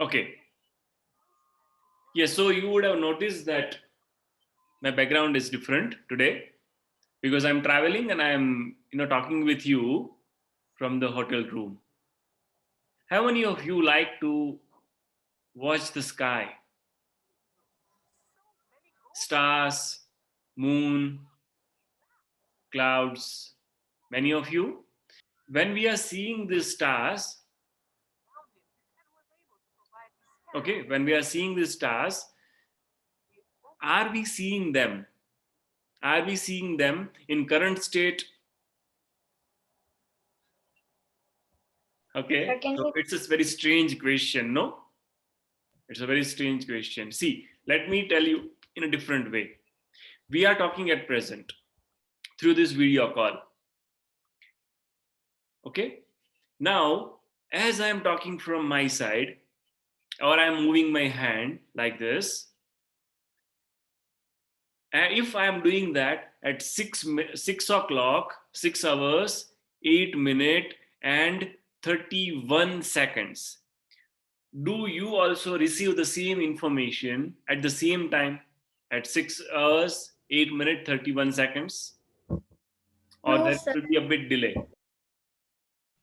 Okay. Yes, so you would have noticed that my background is different today because I'm traveling and I'm talking with you from the hotel room. How many of you like to watch the sky? Stars, moon, clouds. Many of you. When we are seeing these stars, okay, when we are seeing these stars, are we seeing them? Are we seeing them in current state? Okay, so it's a very strange question, no? It's a very strange question. See, let me tell you in a different way. We are talking at present through this video call. Okay, now as I am talking from my side, or I'm moving my hand like this, and if I am doing that at 6 o'clock, 6 hours, 8 minutes, and 31 seconds, do you also receive the same information at the same time at 6 hours, 8 minutes, 31 seconds? Or No, there sir. will be a bit delay?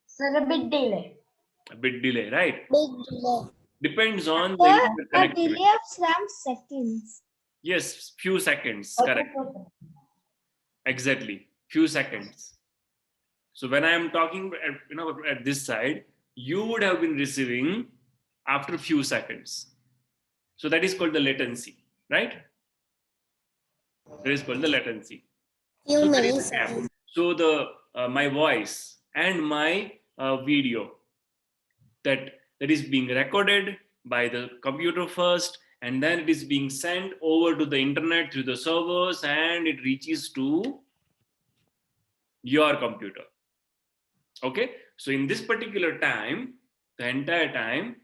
Sir, a bit delay. A bit delay, right? Big delay. Depends on the Sir, internet a connectivity. delay of some seconds. Yes, few seconds, Okay, correct. Exactly, few seconds. So when I am talking at this side, you would have been receiving after few seconds. So that is called the latency, right? That is called the latency. So Few there is a gap. milliseconds. So the my voice and my video that is being recorded by the computer first, and then it is being sent over to the internet through the servers, and it reaches to your computer. Okay, so in this particular time, the entire time,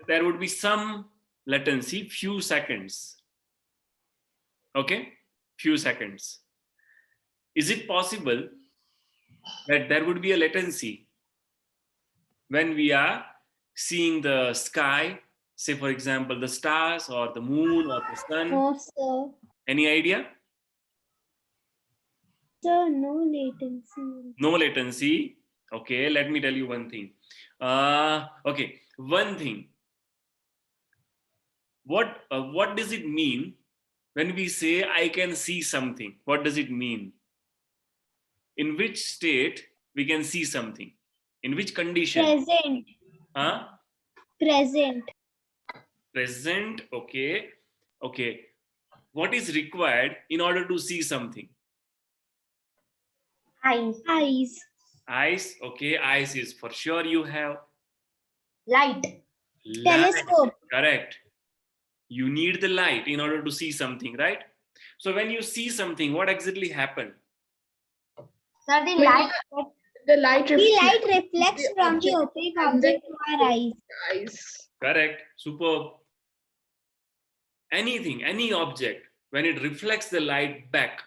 there would be some latency, few seconds. Okay, few seconds. Is it possible that there would be a latency when we are seeing the sky, say for example the stars or the moon or the sun? No, sir. Any idea? Sir, no latency. No latency. Okay, let me tell you one thing. Okay, one thing. What does it mean when we say I can see something? What does it mean? In which state we can see something? In which condition? Present. Huh? Present. Present. Okay. Okay. What is required in order to see something? Eyes. Eyes. Eyes. Okay. Eyes is for sure you have. Light. Light. Telescope. Correct. You need the light in order to see something, right? So when you see something, what exactly happened? Sir, the light reflects from the opaque object to our eyes. Correct. Superb. Anything, any object, when it reflects the light back,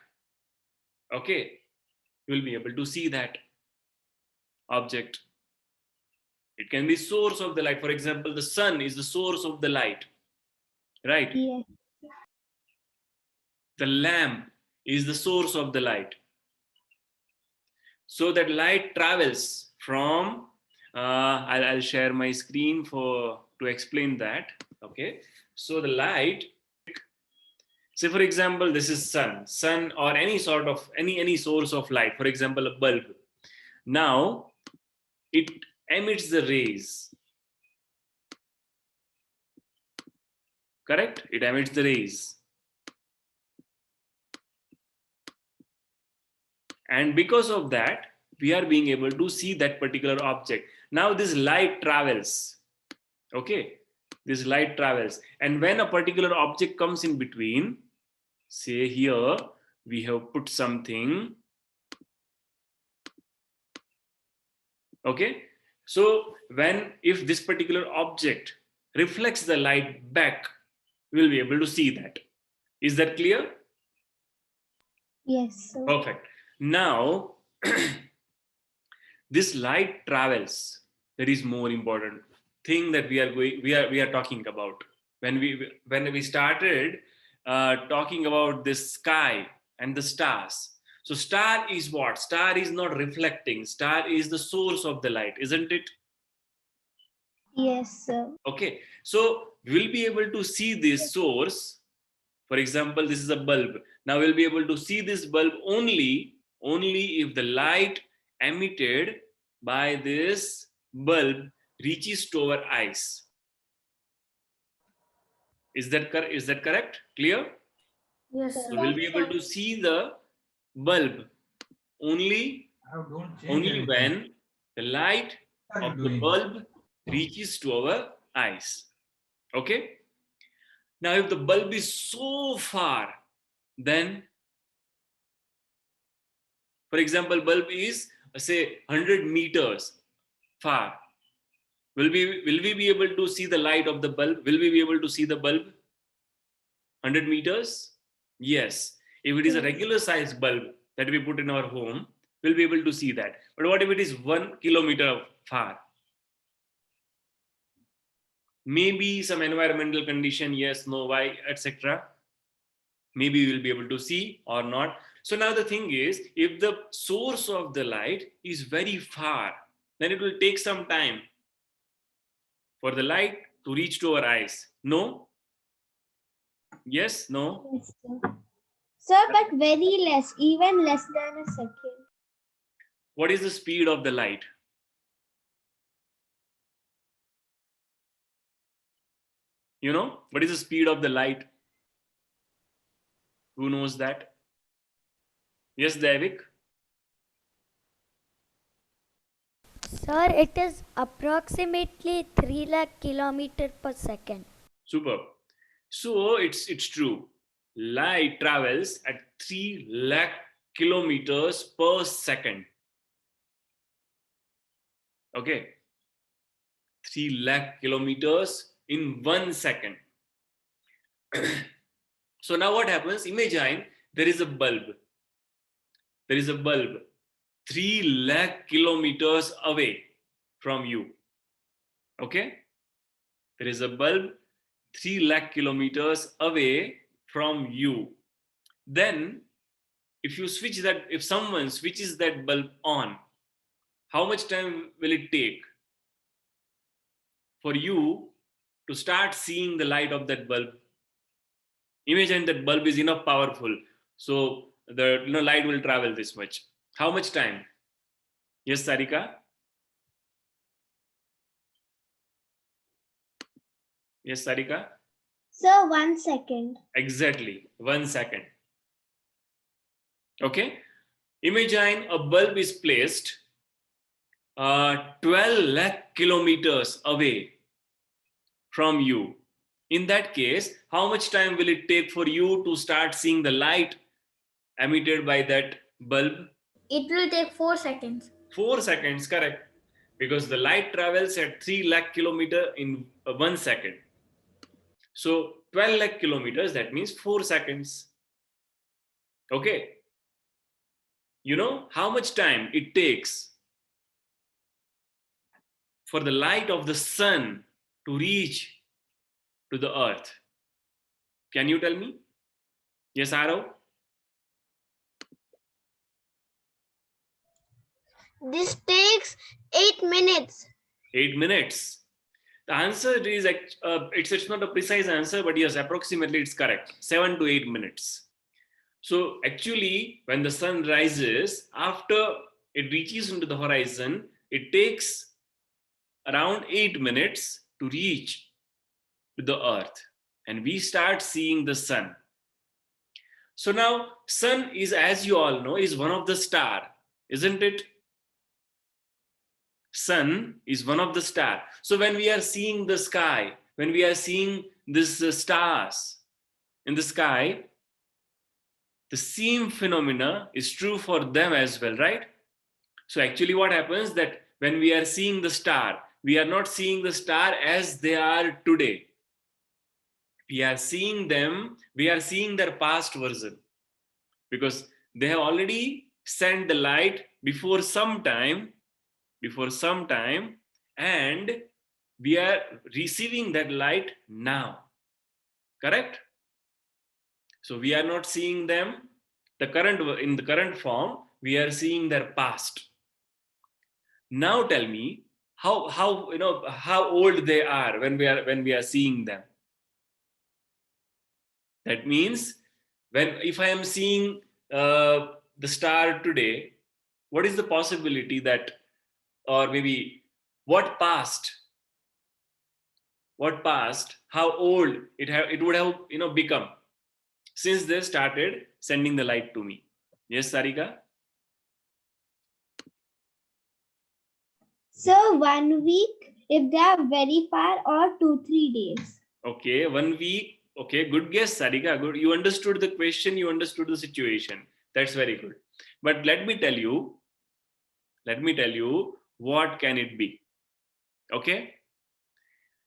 okay, you will be able to see that object. It can be source of the light. For example, the sun is the source of the light, right? Yes. The lamp is the source of the light. So that light travels from, I'll share my screen to explain that. Okay, so the light, say for example, this is sun or any sort of any source of light, for example a bulb. Now it emits the rays, correct? It emits the rays, and because of that we are being able to see that particular object. Now this light travels, okay, this light travels, and when a particular object comes in between, say here we have put something, okay, so if this particular object reflects the light back, we will be able to see that. Is that clear? Yes, sir. Perfect. Now this light travels, that is more important thing that we are talking about. When we started talking about the sky and the stars. So star is what? Star is not reflecting. Star is the source of the light, isn't it? Yes, sir. Okay. So we'll be able to see this source. For example, this is a bulb. Now we'll be able to see this bulb only if the light emitted by this bulb reaches to our eyes. Is that correct? Clear? Yes, So sir. we'll be able to see the bulb only when the light of the bulb reaches to our eyes. Okay? Now, if the bulb is so far, then, for example, bulb is say 100 meters far. Will we be able to see the light of the bulb? Will we be able to see the bulb 100 meters? Yes. If it is a regular size bulb that we put in our home, we'll be able to see that. But what if it is 1 kilometer far? Maybe some environmental condition, yes, no, why, etc. Maybe we'll be able to see or not. So now the thing is, if the source of the light is very far, then it will take some time for the light to reach to our eyes. No? Yes? No? Yes, sir. Sir, but very less, even less than a second. What is the speed of the light? You know, what is the speed of the light? Who knows that? Yes, Devik? Sir, it is approximately 3 lakh kilometers per second. Superb. So it's true. Light travels at 3 lakh kilometers per second. Okay. 3 lakh kilometers in 1 second. So now what happens? Imagine there is a bulb. There is a bulb 3 lakh kilometers away from you. Okay? There is a bulb 3 lakh kilometers away from you. Then, if someone switches that bulb on, how much time will it take for you to start seeing the light of that bulb? Imagine that bulb is enough powerful, so the light will travel this much. How much time? Yes, Sarika? Yes, Sarika? Sir, 1 second. Exactly, 1 second. Okay? Imagine a bulb is placed 12 lakh kilometers away from you. In that case, how much time will it take for you to start seeing the light emitted by that bulb? It will take 4 seconds. 4 seconds, correct. Because the light travels at 3 lakh kilometers in 1 second. So 12 lakh kilometers, that means 4 seconds. Okay. You know how much time it takes for the light of the sun to reach to the earth? Can you tell me? Yes, Arav? This takes 8 minutes. 8 minutes. The answer is, it's not a precise answer, but yes, approximately it's correct. 7 to 8 minutes. So actually, when the sun rises, after it reaches into the horizon, it takes around 8 minutes to reach to the earth. And we start seeing the sun. So now, sun is, as you all know, is one of the star, isn't it? Sun is one of the stars. So when we are seeing the sky, when we are seeing these stars in the sky, the same phenomena is true for them as well, right? So actually what happens that when we are seeing the star, we are not seeing the star as they are today. We are seeing them, we are seeing their past version, because they have already sent the light before some time, and we are receiving that light now. Correct? So we are not seeing them in the current form, we are seeing their past. Now tell me how how old they are when we are seeing them. That means if I am seeing the star today, what is the possibility that, or maybe what past, how old it would have become since they started sending the light to me? Yes, Sarika? So 1 week if they are very far, or 2-3 days. Okay, 1 week. Okay, good guess, Sarika. Good. You understood the question, you understood the situation. That's very good. But let me tell you what can it be. Okay?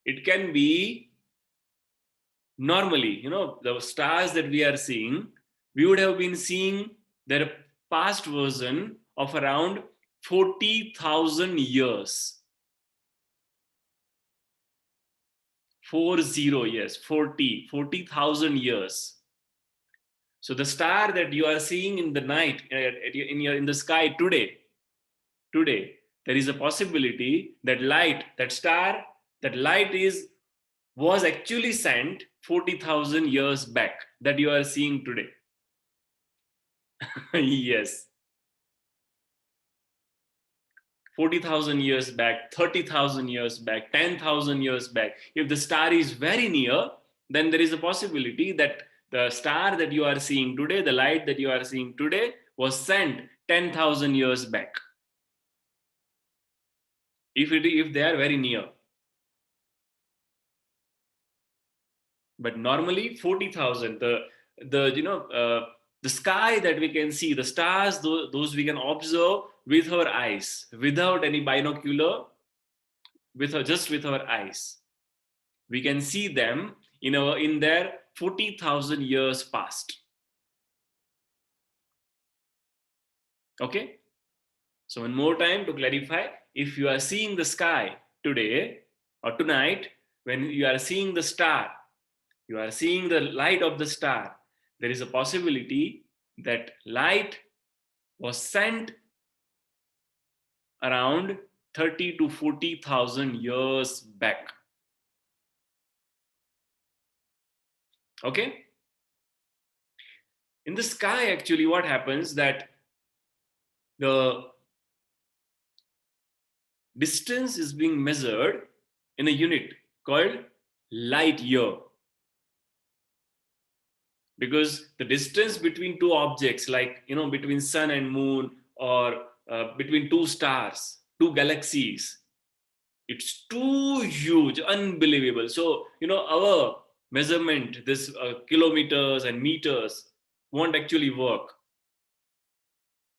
It can be normally, the stars that we are seeing, we would have been seeing their past version of around 40,000 years. 40, yes, 40,000 years. So the star that you are seeing in the night, in the sky today, there is a possibility that light was actually sent 40,000 years back, that you are seeing today. Yes. 40,000 years back, 30,000 years back, 10,000 years back. If the star is very near, then there is a possibility that the star that you are seeing today, the light that you are seeing today, was sent 10,000 years back. If they are very near. But normally 40,000, the sky that we can see, the stars, those we can observe with our eyes, without any binocular, just with our eyes. We can see them in their 40,000 years past. Okay? So one more time to clarify, if you are seeing the sky today or tonight, when you are seeing the star, you are seeing the light of the star, there is a possibility that light was sent around 30 to 40,000 years back. Okay? In the sky, actually, what happens that the distance is being measured in a unit called light year. Because the distance between two objects, like between sun and moon, or between two stars, two galaxies, it's too huge, unbelievable. So our measurement, this kilometers and meters, won't actually work.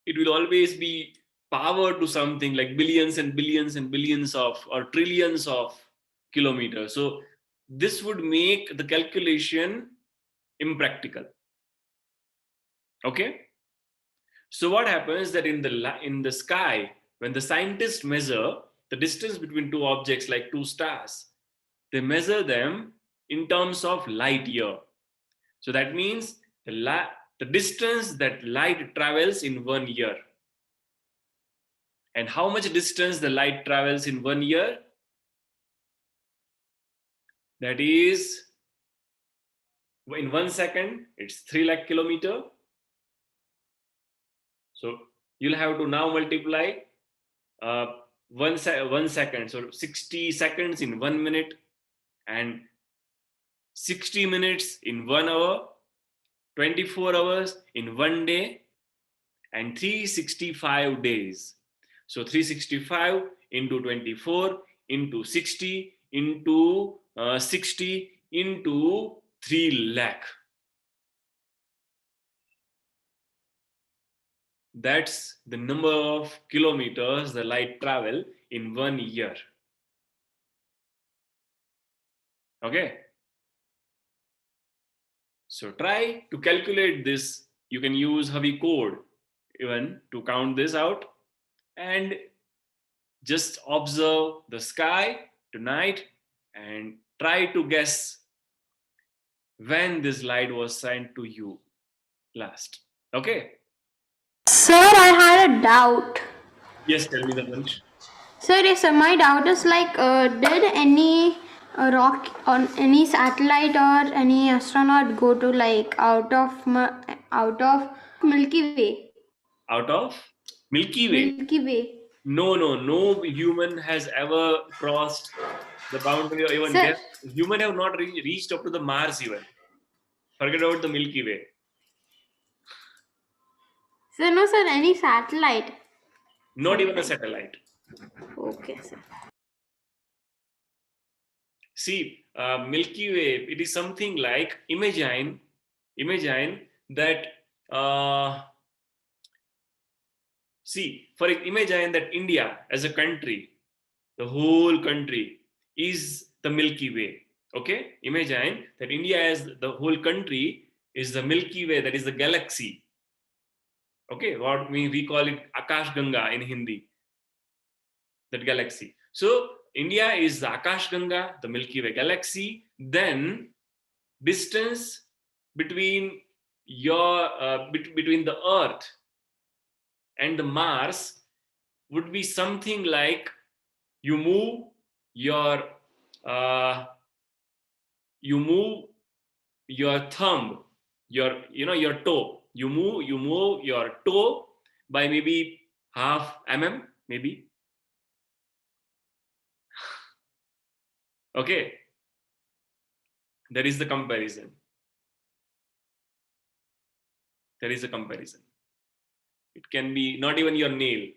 It will always be power to something like billions and billions and billions of, or trillions of kilometers. So this would make the calculation impractical. Okay? So what happens that in the sky, when the scientists measure the distance between two objects like two stars, they measure them in terms of light year. So that means the distance that light travels in 1 year. And how much distance the light travels in 1 year? That is, in 1 second, it's 3 lakh kilometer. So you'll have to now multiply 1 second. So 60 seconds in 1 minute, and 60 minutes in 1 hour, 24 hours in 1 day, and 365 days. So 365 into 24 into 60 into 60 into 3 lakh. That's the number of kilometers the light travel in 1 year. Okay? So try to calculate this. You can use Havi code even to count this out, and just observe the sky tonight and try to guess when this light was sent to you last. Okay? Sir, I had a doubt. Yes, tell me the punch. Sir, yes, sir, my doubt is like, did any rock on any satellite or any astronaut go to like out of Milky Way? Out of Milky Way. Milky Way. No human has ever crossed the boundary or even Sir. guessed. Human have not reached up to the Mars even. Forget about the Milky Way. Sir, no, sir, any satellite. Not even a satellite. Okay, sir. See, Milky Way, it is something like, imagine that, imagine that India as a country, the whole country is the Milky Way. Okay? Imagine that India as the whole country is the Milky Way, that is the galaxy. Okay, what we call it Akash Ganga in Hindi, that galaxy. So India is the Akash Ganga, the Milky Way galaxy. Then distance between between the Earth and the Mars would be something like, you move your thumb, your toe. You move your toe by maybe half mm, maybe. Okay, there is the comparison. There is a comparison. It can be not even your nail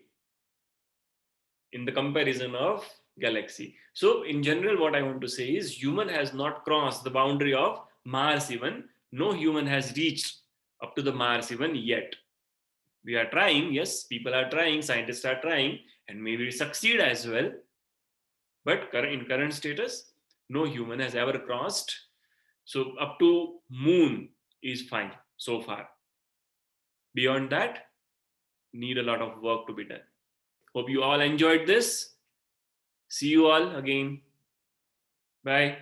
in the comparison of galaxy. So in general, what I want to say is, human has not crossed the boundary of Mars even. No human has reached up to the Mars even yet. We are trying, yes, people are trying, scientists are trying, and maybe succeed as well. But in current status, no human has ever crossed. So up to moon is fine so far. Beyond that, need a lot of work to be done. Hope you all enjoyed this. See you all again. Bye.